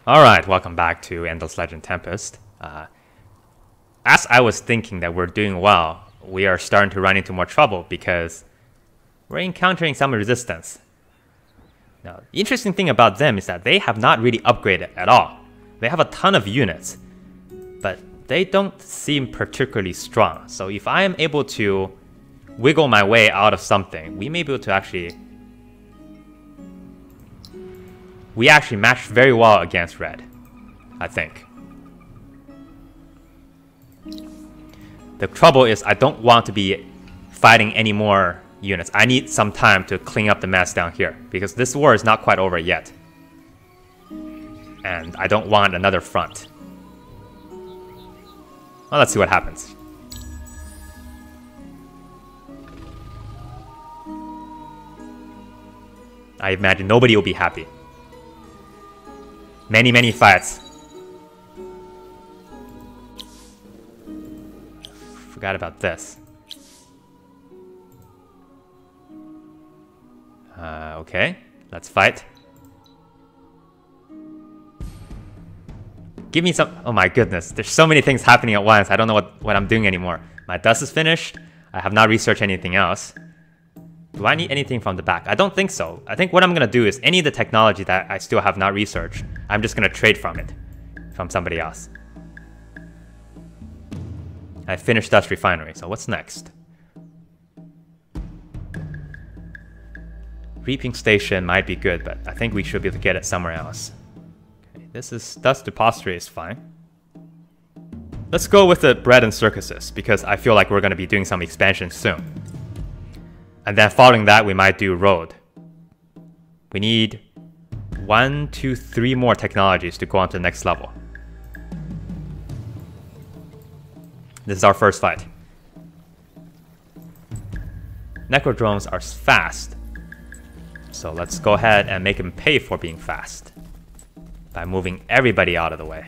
Alright, welcome back to Endless Legend Tempest. As I was thinking that we're doing well, we are starting to run into more trouble because we're encountering some resistance. Now, the interesting thing about them is that they have not really upgraded at all. They have a ton of units, but they don't seem particularly strong. So if I am able to wiggle my way out of something, we may be able to actually... We actually matched very well against red, I think. The trouble is I don't want to be fighting any more units. I need some time to clean up the mess down here because this war is not quite over yet. And I don't want another front. Well, let's see what happens. I imagine nobody will be happy. Many fights. Forgot about this. Okay, let's fight. Give me some... Oh my goodness, there's so many things happening at once. I don't know what I'm doing anymore. My dust is finished. I have not researched anything else. Do I need anything from the back? I don't think so. I think what I'm going to do is any of the technology that I still have not researched, I'm just going to trade from it. From somebody else. I finished Dust Refinery, so what's next? Reaping Station might be good, but I think we should be able to get it somewhere else. Okay, this is... Dust Depository is fine. Let's go with the Bread and Circuses, because I feel like we're going to be doing some expansion soon. And then following that, we might do road. We need 1, 2, 3 more technologies to go on to the next level. This is our first fight. Necrodrones are fast. So let's go ahead and make him pay for being fast. By moving everybody out of the way.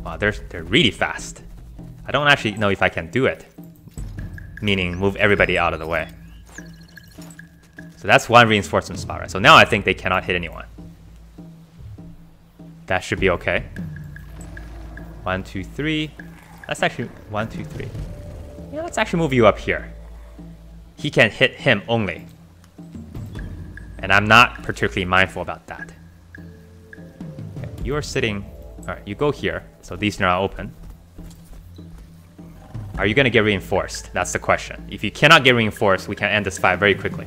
Wow, they're really fast. I don't actually know if I can do it. Meaning, move everybody out of the way. So that's one reinforcement spot, right? So now I think they cannot hit anyone. That should be okay. 1, 2, 3. Let's actually... 1, 2, 3. Yeah, let's actually move you up here. He can hit him only. And I'm not particularly mindful about that. Okay, you are sitting... Alright, you go here. So these are now open. Are you going to get reinforced? That's the question. If you cannot get reinforced, we can end this fight very quickly.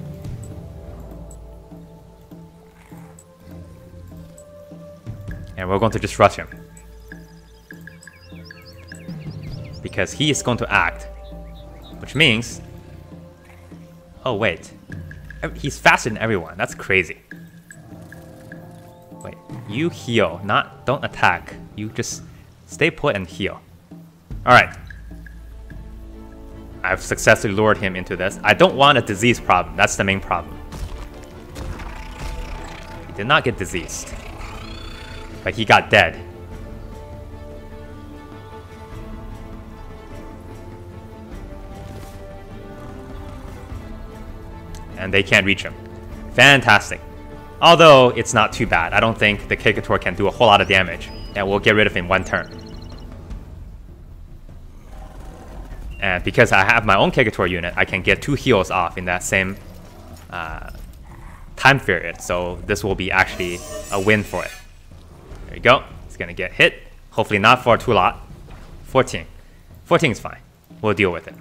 And we're going to just rush him. Because he is going to act. Which means... Oh, wait. He's faster than everyone. That's crazy. Wait, you heal, don't attack. You just stay put and heal. Alright. I've successfully lured him into this. I don't want a disease problem. That's the main problem. He did not get diseased. But he got dead. And they can't reach him. Fantastic. Although, it's not too bad. I don't think the Kekator can do a whole lot of damage. And we'll get rid of him one turn. And because I have my own Kekator unit, I can get 2 heals off in that same time period. So this will be actually a win for it. There you go. It's going to get hit. Hopefully not for too lot. 14. 14 is fine. We'll deal with it.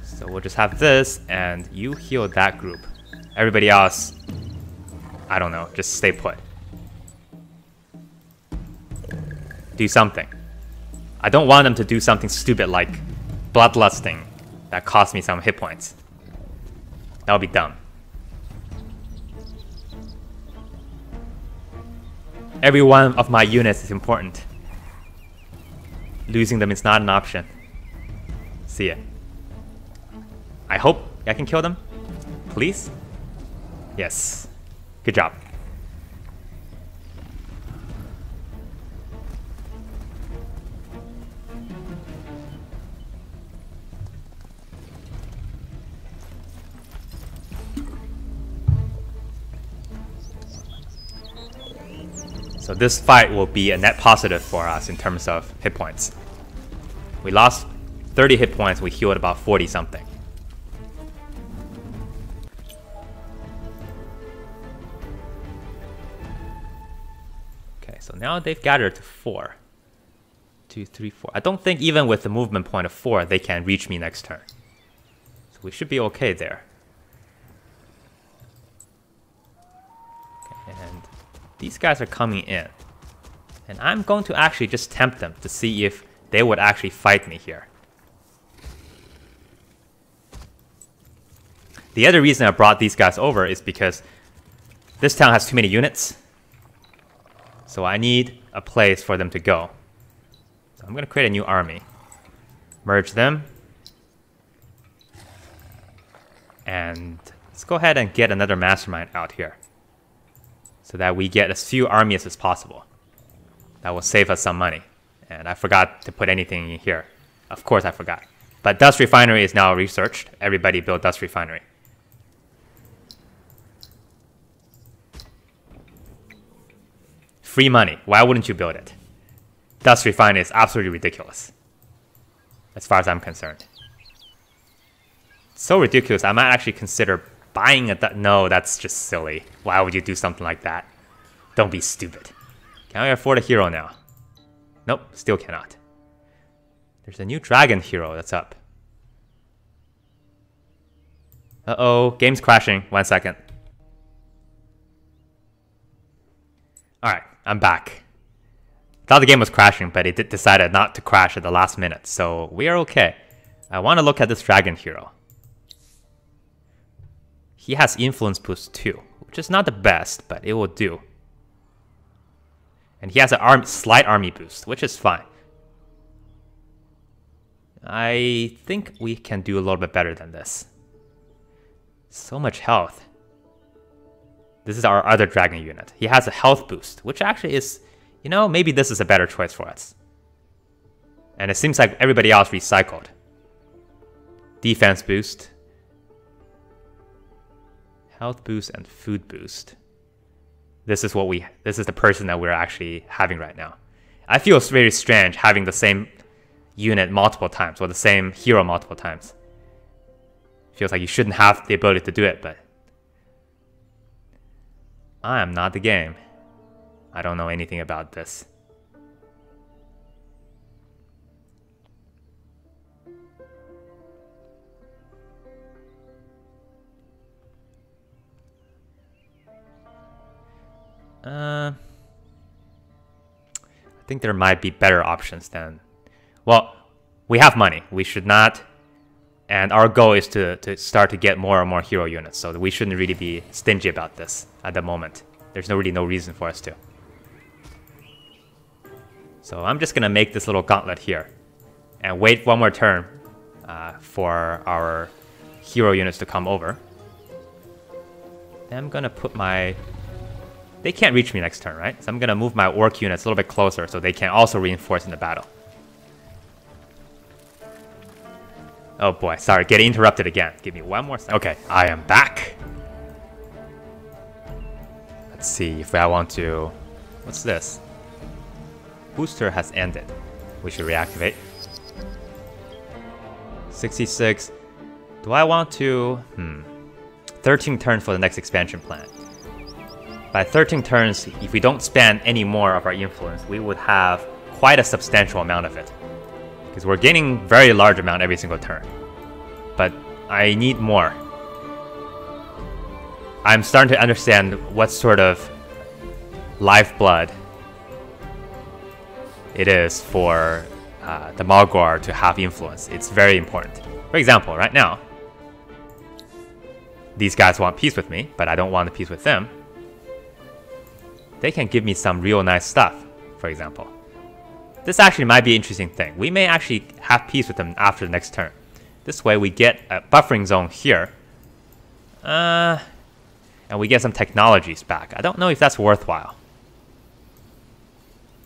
So we'll just have this, and you heal that group. Everybody else, I don't know, just stay put. Do something. I don't want them to do something stupid like bloodlusting that costs me some hit points. That would be dumb. Every one of my units is important. Losing them is not an option. See ya. I hope I can kill them. Please? Yes. Good job. So this fight will be a net positive for us in terms of hit points. We lost 30 hit points, we healed about 40 something. Okay, so now they've gathered to 4. 2, 3, 4. I don't think even with the movement point of 4, they can reach me next turn. So we should be okay there. Okay, and these guys are coming in. And I'm going to actually just tempt them to see if they would actually fight me here. The other reason I brought these guys over is because this town has too many units. So I need a place for them to go. So I'm going to create a new army. Merge them. And let's go ahead and get another mastermind out here. So that we get as few armies as possible. That will save us some money. And I forgot to put anything in here. Of course I forgot. But Dust Refinery is now researched. Everybody build Dust Refinery. Free money. Why wouldn't you build it? Dust Refinery is absolutely ridiculous. As far as I'm concerned. So ridiculous, I might actually consider buying a... No, that's just silly. Why would you do something like that? Don't be stupid. Can I afford a hero now? Nope, still cannot. There's a new dragon hero that's up. Uh-oh, game's crashing. 1 second. Alright, I'm back. Thought the game was crashing, but it decided not to crash at the last minute, so we are okay. I want to look at this dragon hero. He has influence boost too, which is not the best, but it will do. And he has a slight army boost, which is fine. I think we can do a little bit better than this. So much health. This is our other dragon unit. He has a health boost, which actually is, you know, maybe this is a better choice for us. And it seems like everybody else recycled. Defense boost. Health boost and food boost. This is the person that we're actually having right now. I feel it's very strange having the same unit multiple times, or the same hero multiple times. Feels like you shouldn't have the ability to do it, but I am not the game. I don't know anything about this. I think there might be better options than... Well, we have money. We should not... And our goal is to start to get more and more hero units, so we shouldn't really be stingy about this at the moment. There's really no reason for us to. So I'm just going to make this little gauntlet here. And wait one more turn for our hero units to come over. Then I'm going to put my... They can't reach me next turn, right? So I'm going to move my orc units a little bit closer so they can also reinforce in the battle. Oh boy, sorry, getting interrupted again. Give me one more second. Okay, I am back. Let's see if I want to... What's this? Booster has ended. We should reactivate. 66. Do I want to... 13 turns for the next expansion plan. By 13 turns, if we don't spend any more of our influence, we would have quite a substantial amount of it. Because we're gaining very large amount every single turn. But I need more. I'm starting to understand what sort of lifeblood it is for the Malgor to have influence. It's very important. For example, right now, these guys want peace with me, but I don't want the peace with them. They can give me some real nice stuff, for example. This actually might be an interesting thing. We may actually have peace with them after the next turn. This way we get a buffering zone here. And we get some technologies back. I don't know if that's worthwhile.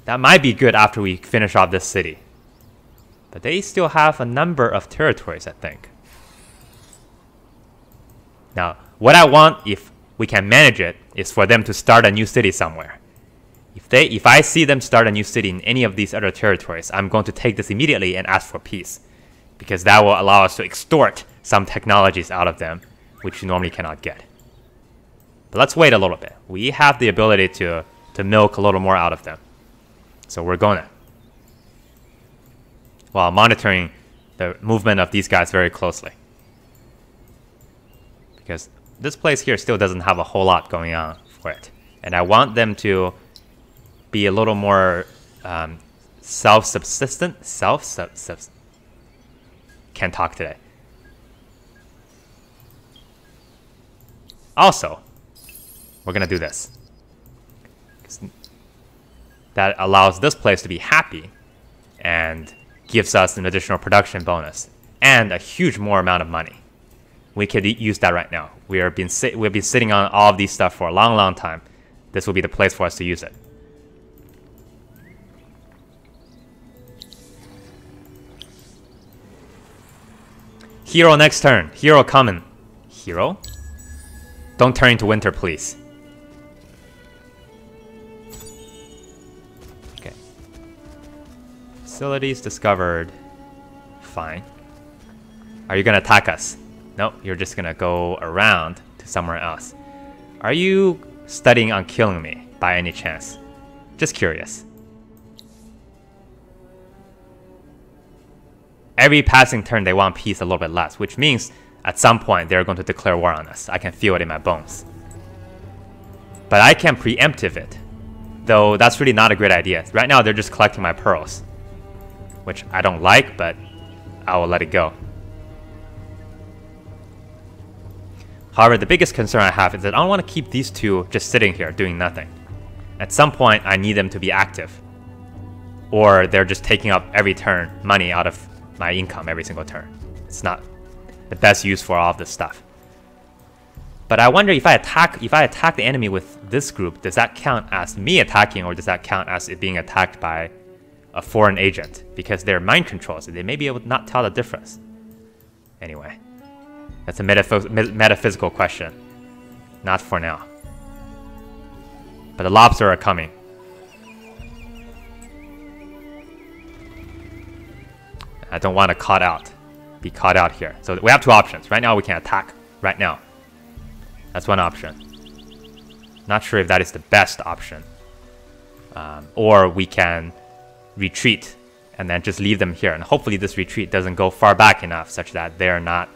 That might be good after we finish off this city. But they still have a number of territories, I think. Now, what I want, if we can manage it, is for them to start a new city somewhere. If I see them start a new city in any of these other territories, I'm going to take this immediately and ask for peace, because that will allow us to extort some technologies out of them, which you normally cannot get. But let's wait a little bit. We have the ability to milk a little more out of them. So we're going to, while monitoring the movement of these guys very closely. Because this place here still doesn't have a whole lot going on for it. And I want them to be a little more self-subsistent. Can't talk today. Also, we're going to do this. That allows this place to be happy and gives us an additional production bonus and a huge more amount of money. We could use that right now. We've been sitting on all of these stuff for a long, long time. This will be the place for us to use it. Hero next turn. Hero coming. Hero? Don't turn into winter, please. Okay. Facilities discovered. Fine. Are you gonna attack us? Nope, you're just gonna go around to somewhere else. Are you studying on killing me by any chance? Just curious. Every passing turn they want peace a little bit less, which means at some point they're going to declare war on us. I can feel it in my bones. But I can preemptive it, though that's really not a great idea. Right now they're just collecting my pearls, which I don't like, but I will let it go. However, the biggest concern I have is that I don't want to keep these two just sitting here doing nothing. At some point, I need them to be active. Or they're just taking up every turn money out of my income every single turn. It's not the best use for all of this stuff. But I wonder if I attack the enemy with this group, does that count as me attacking, or does that count as it being attacked by a foreign agent? Because they're mind controls, so they may be able to not tell the difference. Anyway, that's a metaphysical question. Not for now. But the lobster are coming. I don't want to be caught out here. So we have two options. Right now we can attack. Right now. That's one option. Not sure if that is the best option. Or we can retreat and then just leave them here. And hopefully this retreat doesn't go far back enough such that they're not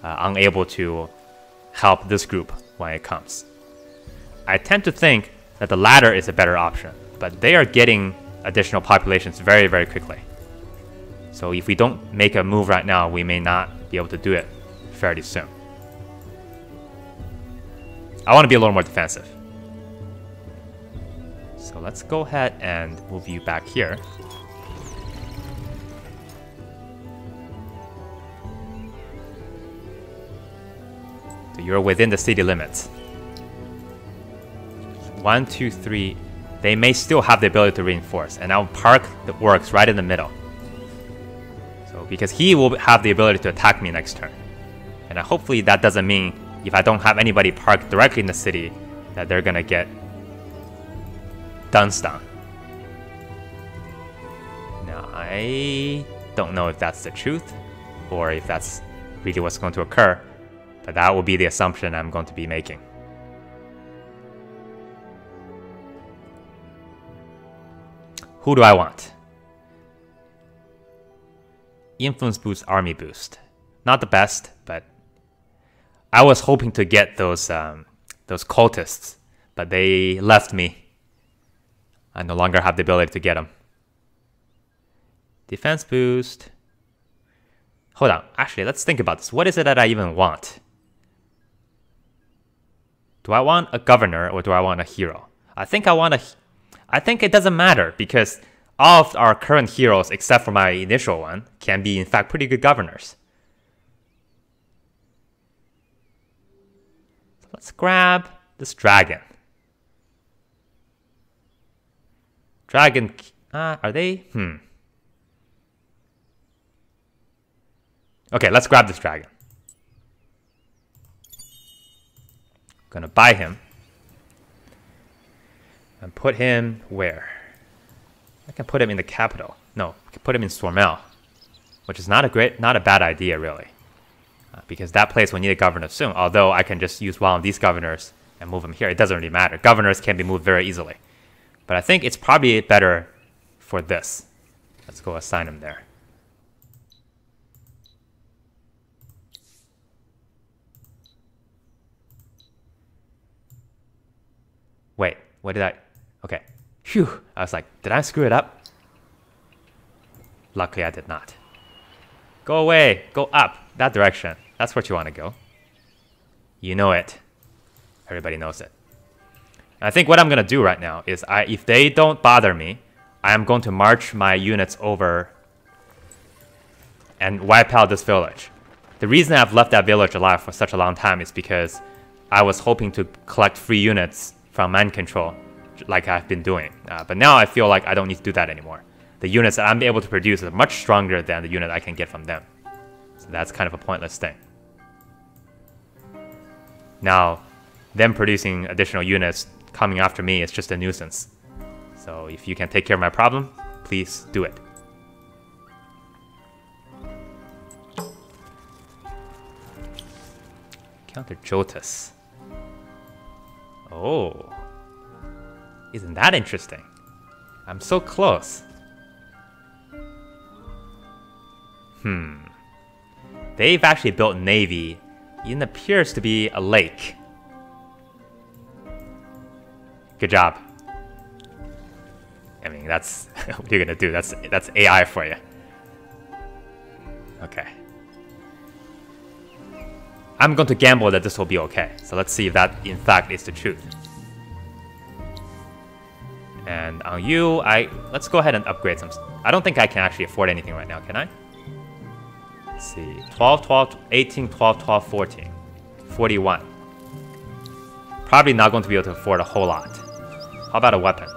unable to help this group when it comes. I tend to think that the latter is a better option. But they are getting additional populations very, very quickly. So if we don't make a move right now, we may not be able to do it fairly soon. I want to be a little more defensive. So let's go ahead and move you back here. So you're within the city limits. 1, 2, 3. They may still have the ability to reinforce, and I'll park the orcs right in the middle. Because he will have the ability to attack me next turn. And hopefully that doesn't mean if I don't have anybody parked directly in the city that they're gonna get dunsed on. Now, I don't know if that's the truth or if that's really what's going to occur, but that will be the assumption I'm going to be making. Who do I want? Influence boost, army boost. Not the best, but I was hoping to get those cultists, but they left me. I no longer have the ability to get them. Defense boost. Hold on, actually, let's think about this. What is it that I even want? Do I want a governor or do I want a hero? I think it doesn't matter because all of our current heroes, except for my initial one, can be, in fact, pretty good governors. So let's grab this dragon. Dragon, are they? Okay, let's grab this dragon. Gonna buy him. And put him where? I can put him in the capital. No, I can put him in Stormel, which is not a bad idea really, because that place will need a governor soon. Although I can just use one of these governors and move them here. It doesn't really matter. Governors can be moved very easily, but I think it's probably better for this. Let's go assign him there. Wait, what did I? Okay. Phew. I was like, did I screw it up? Luckily, I did not. Go away. Go up. That direction. That's where you want to go. You know it. Everybody knows it. I think what I'm going to do right now is, if they don't bother me, I am going to march my units over and wipe out this village. The reason I've left that village alive for such a long time is because I was hoping to collect free units from mind control, like I've been doing. But now I feel like I don't need to do that anymore. The units that I'm able to produce are much stronger than the unit I can get from them. So that's kind of a pointless thing. Now, them producing additional units coming after me is just a nuisance. So if you can take care of my problem, please do it. Counter Jotus. Oh, isn't that interesting? I'm so close. They've actually built navy. It appears to be a lake. Good job. I mean, that's what you're gonna do. That's AI for you. Okay. I'm going to gamble that this will be okay. So let's see if that, in fact, is the truth. And on you, let's go ahead and upgrade some. I don't think I can actually afford anything right now, can I? Let's see. 12, 12, 18, 12, 12, 14. 41. Probably not going to be able to afford a whole lot. How about a weapon?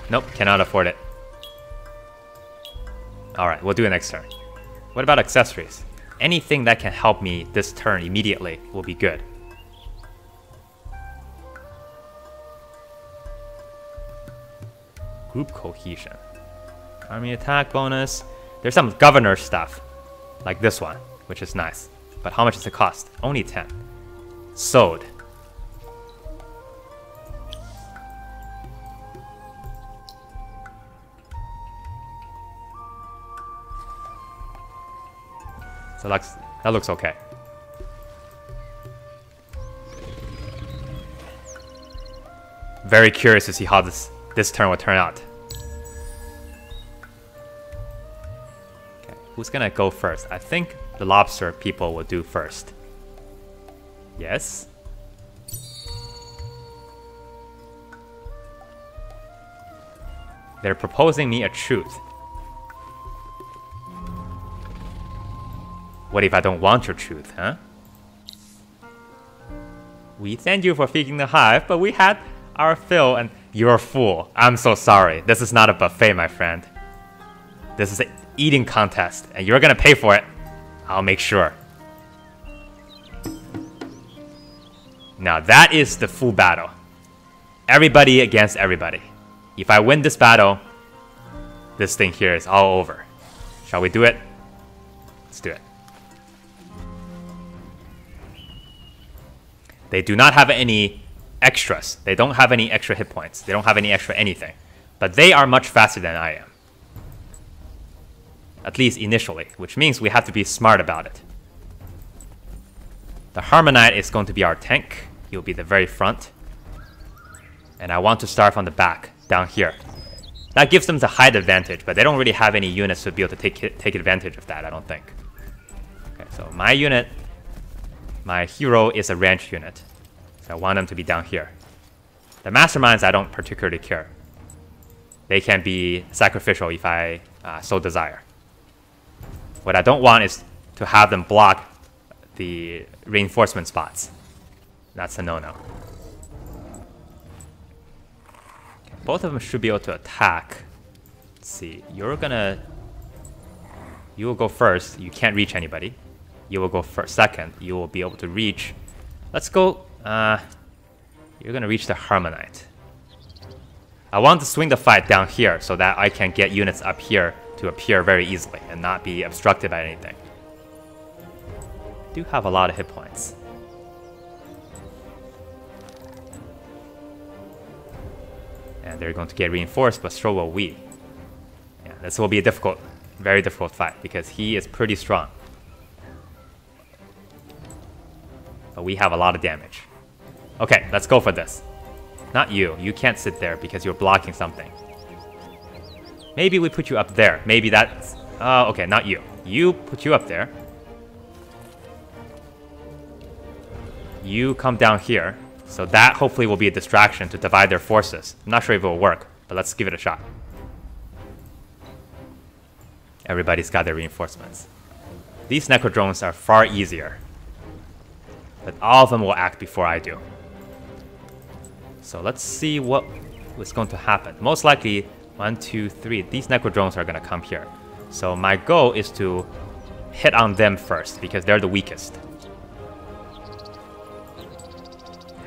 Nope, cannot afford it. Alright, we'll do it next turn. What about accessories? Anything that can help me this turn immediately will be good. Group cohesion. Army attack bonus. There's some governor stuff, like this one, which is nice. But how much does it cost? Only 10. Sewed. So that looks okay. Very curious to see how this turn will turn out. Okay, who's gonna go first? I think the lobster people will do first. Yes. They're proposing me a truce. What if I don't want your truth, huh? We thank you for feeding the hive, but we had our fill and you're a fool. I'm so sorry. This is not a buffet, my friend. This is an eating contest, and you're gonna pay for it. I'll make sure. Now that is the full battle. Everybody against everybody. If I win this battle, this thing here is all over. Shall we do it? Let's do it. They do not have any extras. They don't have any extra hit points. They don't have any extra anything. But they are much faster than I am. At least initially, which means we have to be smart about it. The Harmonite is going to be our tank. He'll be the very front. And I want to start from the back, down here. That gives them the height advantage, but they don't really have any units to be able to take advantage of that, I don't think. Okay, so my unit, my hero is a ranch unit. So I want them to be down here. The masterminds, I don't particularly care. They can be sacrificial if I so desire. What I don't want is to have them block the reinforcement spots. That's a no-no. Okay. both of them should be able to attack. Let's see. You will go first. You can't reach anybody. You will go second. You will be able to reach. Let's go. You're gonna reach the Harmonite. I want to swing the fight down here so that I can get units up here to appear very easily and not be obstructed by anything. Do have a lot of hit points. And they're going to get reinforced, but so will we. Yeah, this will be a difficult, very difficult fight because he is pretty strong. But we have a lot of damage. Okay, let's go for this. Not you. You can't sit there because you're blocking something. Maybe we put you up there. Maybe that's... okay, not you. You put you up there. You come down here. So that hopefully will be a distraction to divide their forces. I'm not sure if it will work, but let's give it a shot. Everybody's got their reinforcements. These Necrodrones are far easier. But all of them will act before I do. So let's see what is going to happen. Most likely, 1, 2, 3. These Necrodrones are going to come here. So my goal is to hit on them first because they're the weakest.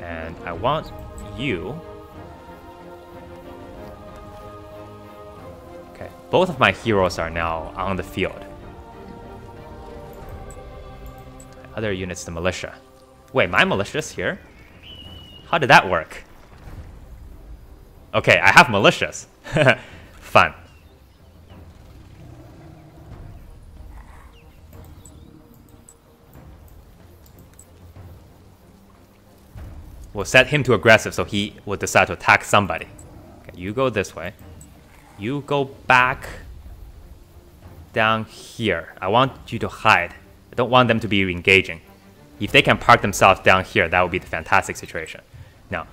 And I want you... Okay, both of my heroes are now on the field. Other units, the militia. Wait, my militia's here? How did that work? Okay, I have militias. Fun. We'll set him to aggressive so he will decide to attack somebody. Okay, you go this way. You go back down here. I want you to hide. I don't want them to be engaging. If they can park themselves down here, that would be the fantastic situation. Now,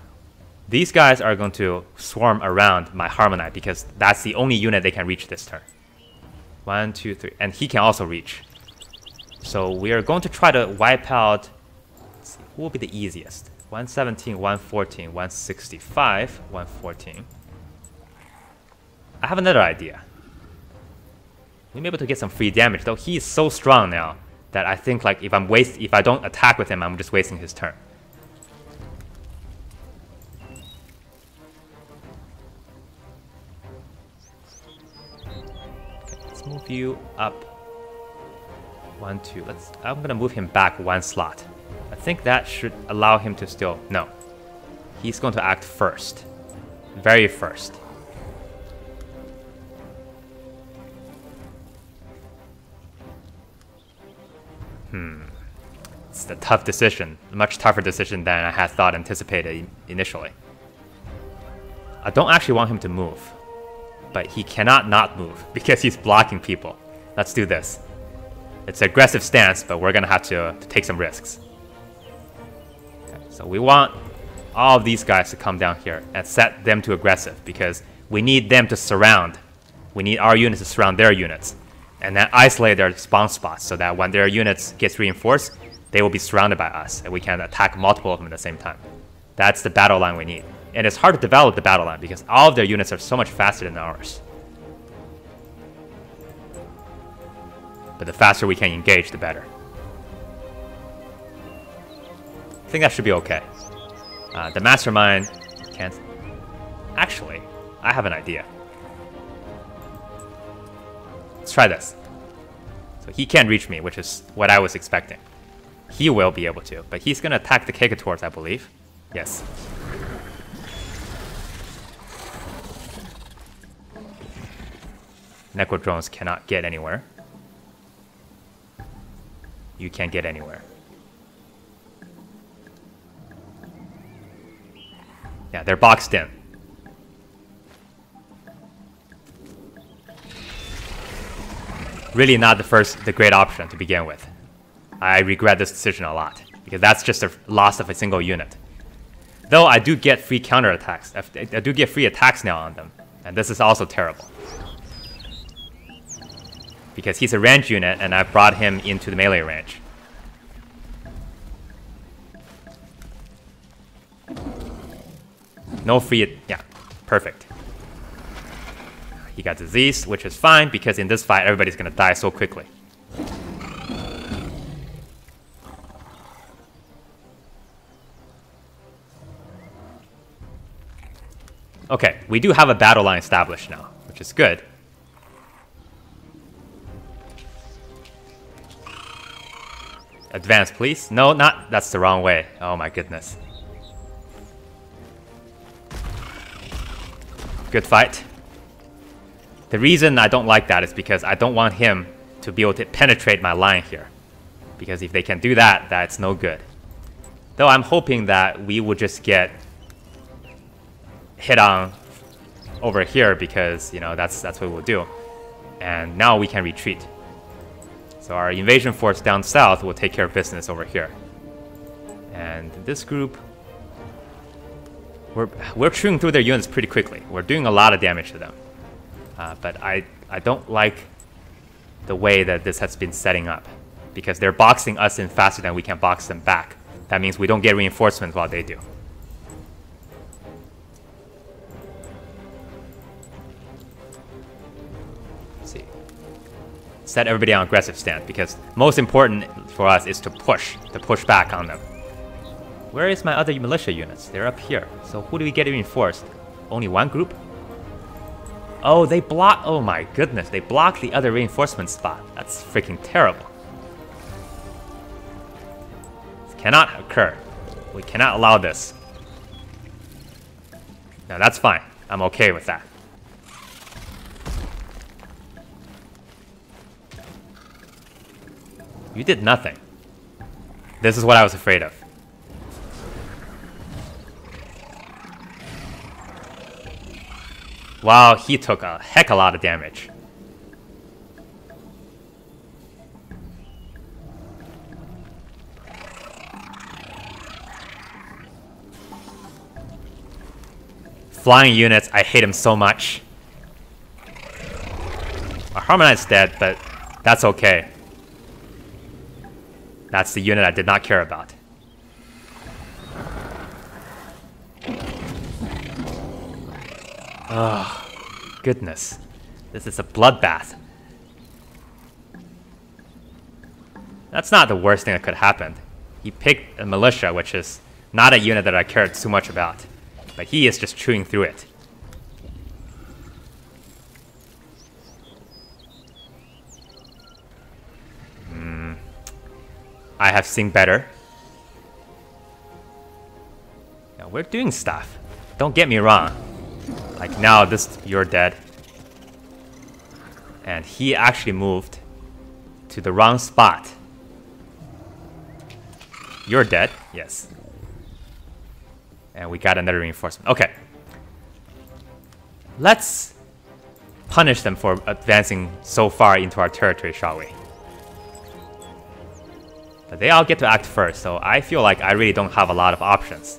these guys are going to swarm around my Harmonite because that's the only unit they can reach this turn. 1, 2, 3. And he can also reach. So we are going to try to wipe out... Let's see, who will be the easiest? 117, 114, 165, 114. I have another idea. We may be able to get some free damage, though he is so strong now that I think like if I don't attack with him, I'm just wasting his turn. Okay, let's move you up 1, 2. I'm gonna move him back 1 slot. I think that should allow him to still... No. He's going to act first. Very first. It's a tough decision. A much tougher decision than I had thought anticipated initially. I don't actually want him to move. But he cannot not move because he's blocking people. Let's do this. It's an aggressive stance, but we're going to have to take some risks. So we want all of these guys to come down here and set them to aggressive because we need them to surround. We need our units to surround their units and then isolate their spawn spots so that when their units gets reinforced, they will be surrounded by us and we can attack multiple of them at the same time. That's the battle line we need. And it's hard to develop the battle line because all of their units are so much faster than ours. But the faster we can engage, the better. I think that should be okay. The mastermind can't... Actually, I have an idea. Let's try this. So he can't reach me, which is what I was expecting. He will be able to, but he's going to attack the Kekators, I believe. Yes. Necrodrones cannot get anywhere. You can't get anywhere. Yeah, they're boxed in. Really not the great option to begin with. I regret this decision a lot, because that's just a loss of a single unit. Though I do get free counterattacks. I do get free attacks now on them, and this is also terrible. Because he's a range unit, and I brought him into the melee range. No free... Yeah, perfect. He got diseased, which is fine because in this fight, everybody's gonna die so quickly. Okay, we do have a battle line established now, which is good. Advance, please. No, not. That's the wrong way. Oh my goodness. Good fight. The reason I don't like that is because I don't want him to be able to penetrate my line here. Because if they can do that, that's no good. Though I'm hoping that we will just get hit on over here because, you know, that's what we'll do. And now we can retreat. So our invasion force down south will take care of business over here. And this group, we're chewing through their units pretty quickly. We're doing a lot of damage to them. But I don't like the way that this has been setting up. Because they're boxing us in faster than we can box them back. That means we don't get reinforcements while they do. Set everybody on aggressive stand because most important for us is to push back on them. Where is my other militia units? They're up here. So who do we get reinforced? Only one group? Oh, they block. Oh my goodness, they blocked the other reinforcement spot. That's freaking terrible. This cannot occur. We cannot allow this. No, that's fine. I'm okay with that. You did nothing. This is what I was afraid of. Wow, he took a heck of a lot of damage. Flying units, I hate him so much. Our Harmonized's dead, but that's okay. That's the unit I did not care about. Oh, goodness. This is a bloodbath. That's not the worst thing that could happen. He picked a militia, which is not a unit that I cared too much about. But he is just chewing through it. I have seen better. Now we're doing stuff. Don't get me wrong. Like now, you're dead. And he actually moved to the wrong spot. You're dead, yes. And we got another reinforcement. Okay. Let's punish them for advancing so far into our territory, shall we? But they all get to act first, so I feel like I really don't have a lot of options.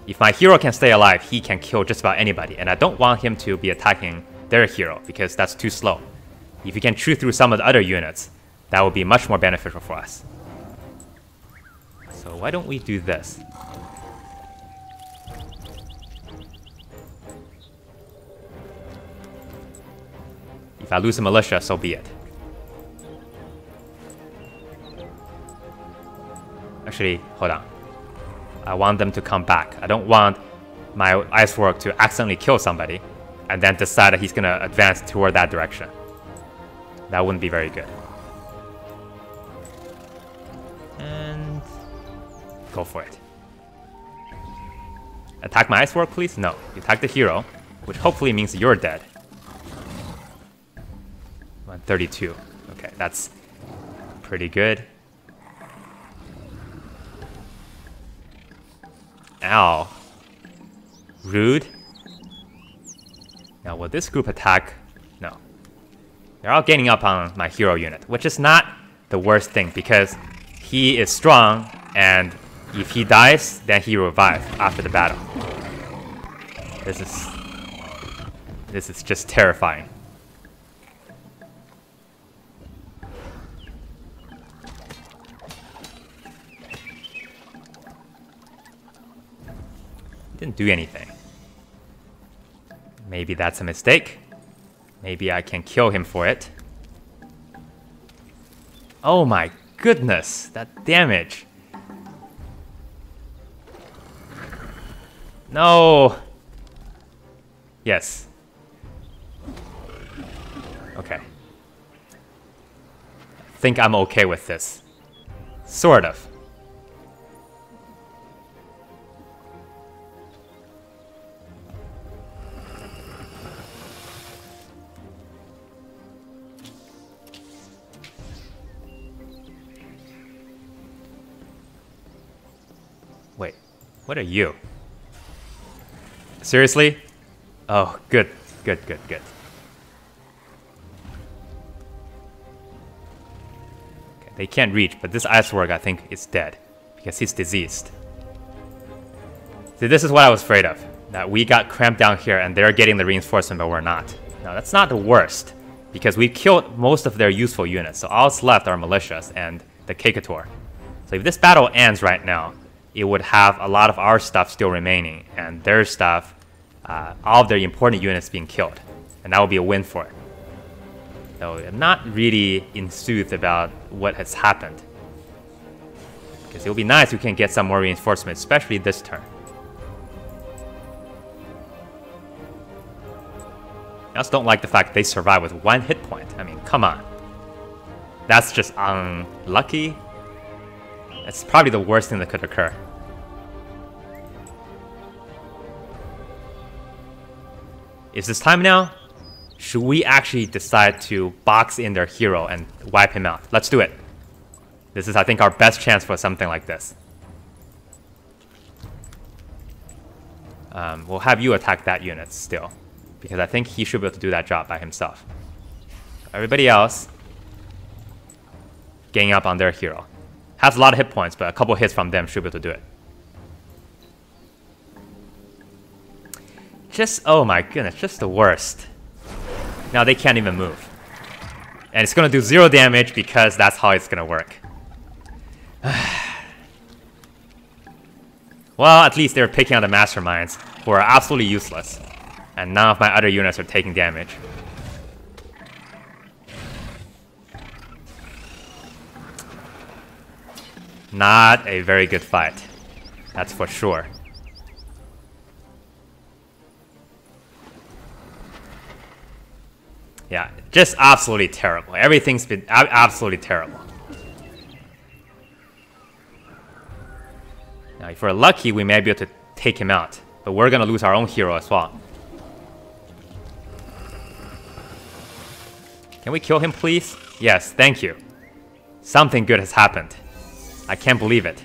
If my hero can stay alive, he can kill just about anybody, and I don't want him to be attacking their hero, because that's too slow. If he can chew through some of the other units, that would be much more beneficial for us. So why don't we do this? If I lose a militia, so be it. Actually, hold on. I want them to come back. I don't want my icework to accidentally kill somebody and then decide that he's gonna advance toward that direction. That wouldn't be very good. And go for it. Attack my icework, please? No. You attack the hero, which hopefully means you're dead. 132. Okay, that's pretty good. Ow. Rude. Now, will this group attack? No. They're all gaining up on my hero unit, which is not the worst thing because he is strong, and if he dies, then he revives after the battle. This is just terrifying. Didn't do anything. Maybe that's a mistake. Maybe I can kill him for it. Oh my goodness, that damage. No. Yes. Okay. I think I'm okay with this. Sort of. Wait, what are you? Seriously? Oh, good, good, good, good. Okay, they can't reach, but this Icework I think is dead because he's diseased. See, this is what I was afraid of. That we got cramped down here and they're getting the reinforcement, but we're not. No, that's not the worst because we killed most of their useful units. So all that's left are militias and the Kekator. So if this battle ends right now, it would have a lot of our stuff still remaining, and their stuff, all of their important units being killed. And that would be a win for it. So I'm not really enthused about what has happened. Because it would be nice if we can get some more reinforcements, especially this turn. I also don't like the fact that they survive with 1 hit point. I mean, come on. That's just unlucky. That's probably the worst thing that could occur. Is this time now? Should we actually decide to box in their hero and wipe him out? Let's do it. This is, I think, our best chance for something like this. We'll have you attack that unit still, because I think he should be able to do that job by himself. Everybody else, gang up on their hero. Has a lot of hit points, but a couple hits from them should be able to do it. Just, oh my goodness, just the worst. Now they can't even move. And it's going to do 0 damage because that's how it's going to work. Well, at least they're picking out the masterminds, who are absolutely useless. And none of my other units are taking damage. Not a very good fight. That's for sure. Yeah, just absolutely terrible. Everything's been absolutely terrible. Now, if we're lucky, we may be able to take him out. But we're going to lose our own hero as well. Can we kill him, please? Yes, thank you. Something good has happened. I can't believe it.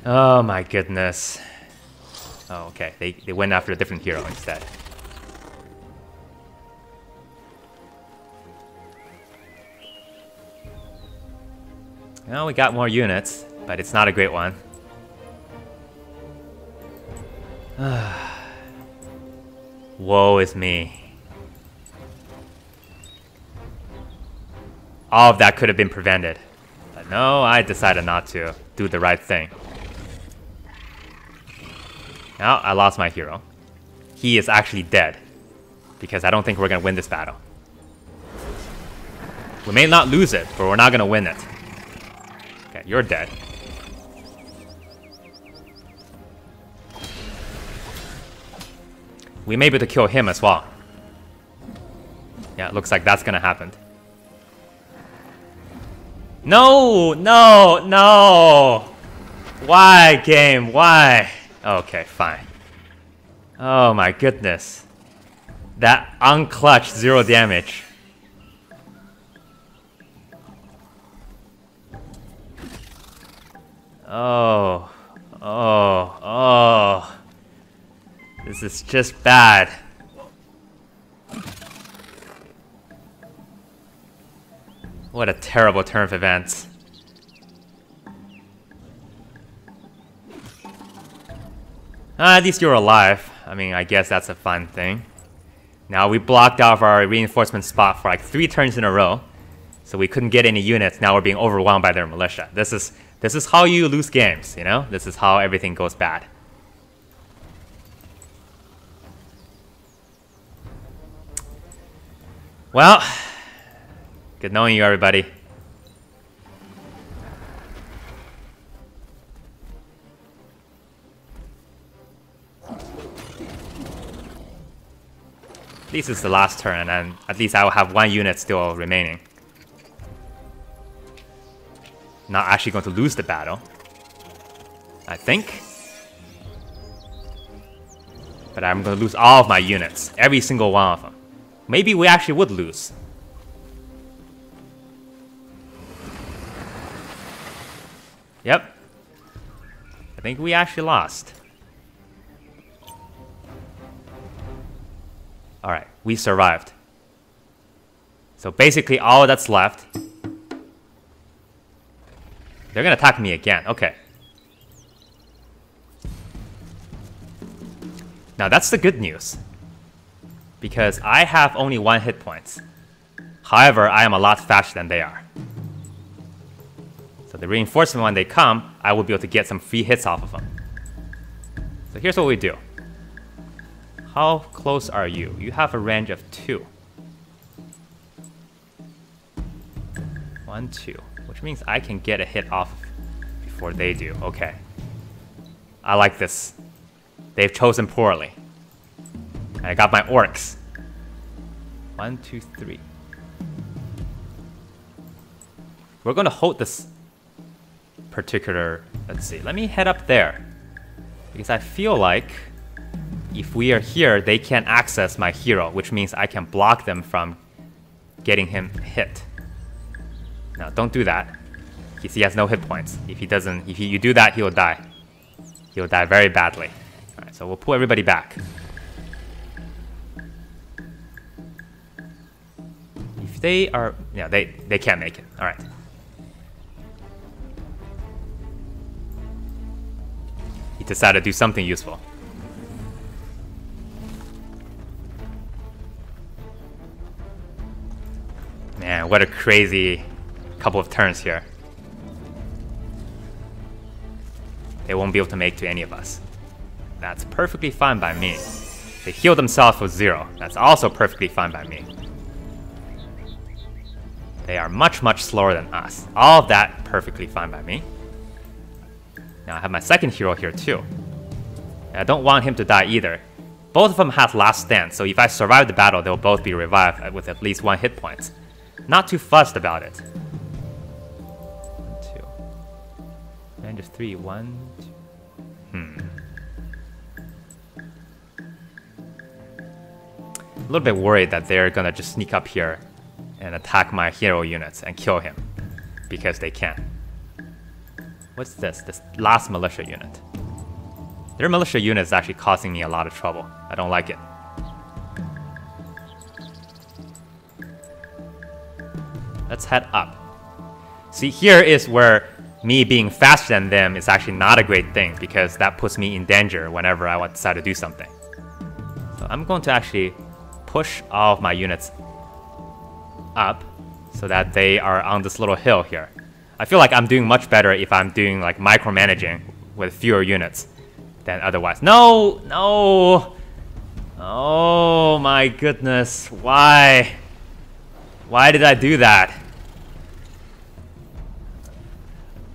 Oh my goodness. Oh, okay. They went after a different hero instead. Well, we got more units, but it's not a great one. Woe is me. All of that could have been prevented. But no, I decided not to do the right thing. Now, I lost my hero. He is actually dead. Because I don't think we're going to win this battle. We may not lose it, but we're not going to win it. Okay, you're dead. We may be able to kill him as well. Yeah, it looks like that's going to happen. No! No! No! Why, game? Why? Okay, fine. Oh my goodness. That unclutched 0 damage. Oh. Oh. Oh. This is just bad. What a terrible turn of events. At least you're alive. I mean, I guess that's a fun thing. Now, we blocked off our reinforcement spot for like 3 turns in a row. So we couldn't get any units. Now we're being overwhelmed by their militia. This is how you lose games, you know? This is how everything goes bad. Well, good knowing you, everybody. At least it's the last turn, and at least I will have one unit still remaining. Not actually going to lose the battle, I think. But I'm going to lose all of my units, every single one of them. Maybe we actually would lose. Yep. I think we actually lost. Alright, we survived. So basically all that's left... They're gonna attack me again, okay. Now that's the good news. Because I have only 1 hit point. However, I am a lot faster than they are. So the reinforcement, when they come, I will be able to get some free hits off of them. So here's what we do. How close are you? You have a range of 2. 1, 2. Which means I can get a hit off before they do. Okay. I like this. They've chosen poorly. And I got my orcs. 1, 2, 3. We're going to hold this particular... Let's see. Let me head up there. Because I feel like if we are here, they can't access my hero, which means I can block them from getting him hit. Now, don't do that. Because he has no hit points. If you do that, he will die. He will die very badly. Alright, so we'll pull everybody back. If they are... Yeah, they can't make it. Alright. He decided to do something useful. Man, what a crazy couple of turns here. They won't be able to make to any of us. That's perfectly fine by me. They heal themselves with 0. That's also perfectly fine by me. They are much, much slower than us. All of that perfectly fine by me. Now I have my second hero here too. And I don't want him to die either. Both of them have last stand, so if I survive the battle, they'll both be revived with at least 1 hit point. Not too fussed about it. 1, 2. Range of 3. 1, 2. A little bit worried that they're gonna just sneak up here and attack my hero units and kill him. Because they can. What's this? This last militia unit. Their militia unit is actually causing me a lot of trouble. I don't like it. Let's head up. See, here is where me being faster than them is actually not a great thing, because that puts me in danger whenever I decide to do something. So I'm going to actually push all of my units up so that they are on this little hill here. I feel like I'm doing much better if I'm doing like micromanaging with fewer units than otherwise. No! No! Oh my goodness. Why? Why did I do that?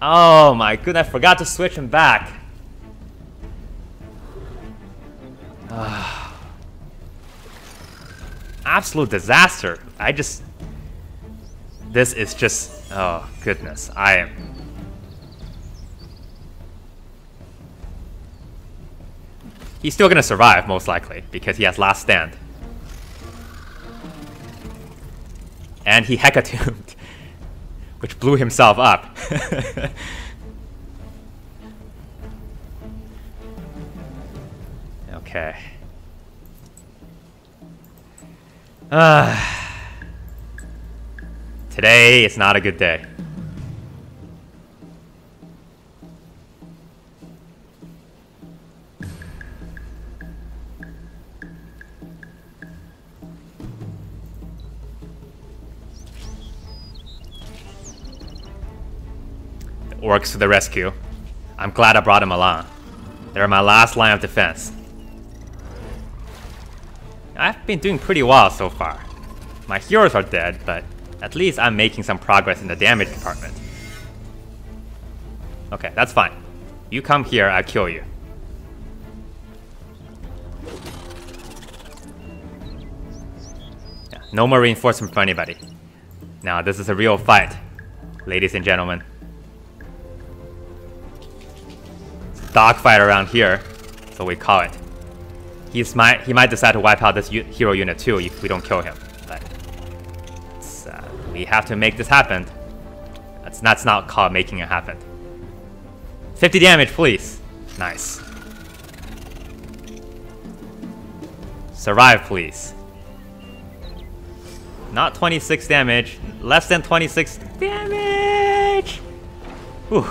Oh my goodness, I forgot to switch him back. Absolute disaster. This is just... Oh goodness, I am... He's still gonna survive, most likely, because he has last stand. And he hecatombed, which blew himself up. Okay. Today is not a good day. Orcs to the rescue. I'm glad I brought them along. They're my last line of defense. I've been doing pretty well so far. My heroes are dead, but at least I'm making some progress in the damage department. Okay, that's fine. You come here, I'll kill you. Yeah, no more reinforcement for anybody. Now this is a real fight, ladies and gentlemen. It's a dogfight around here, so we call it. He might decide to wipe out this hero unit too if we don't kill him. But we have to make this happen. That's not called making it happen. 50 damage, please. Nice. Survive, please. Not 26 damage. Less than 26 damage! Whew.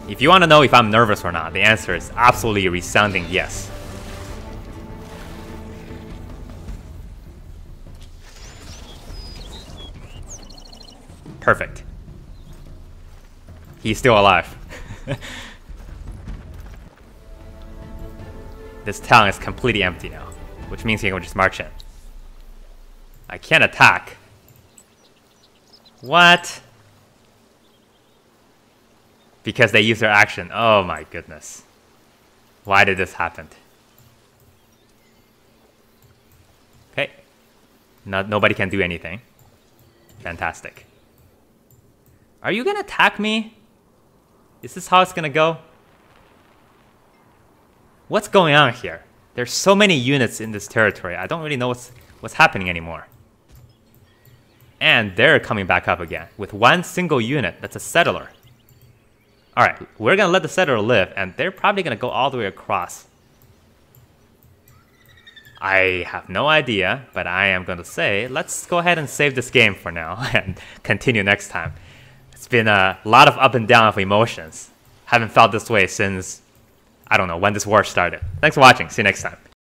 If you want to know if I'm nervous or not, the answer is absolutely a resounding yes. Perfect. He's still alive. This town is completely empty now, which means he can just march in. I can't attack. What? Because they use their action. Oh my goodness. Why did this happen? Okay. Nobody can do anything. Fantastic. Are you gonna attack me? Is this how it's gonna go? What's going on here? There's so many units in this territory. I don't really know what's happening anymore. And they're coming back up again with one single unit. That's a settler. Alright, we're gonna let the settler live, and they're probably gonna go all the way across. I have no idea, but I am gonna say, let's go ahead and save this game for now, and continue next time. It's been a lot of up and down of emotions. Haven't felt this way since, I don't know, when this war started. Thanks for watching, see you next time.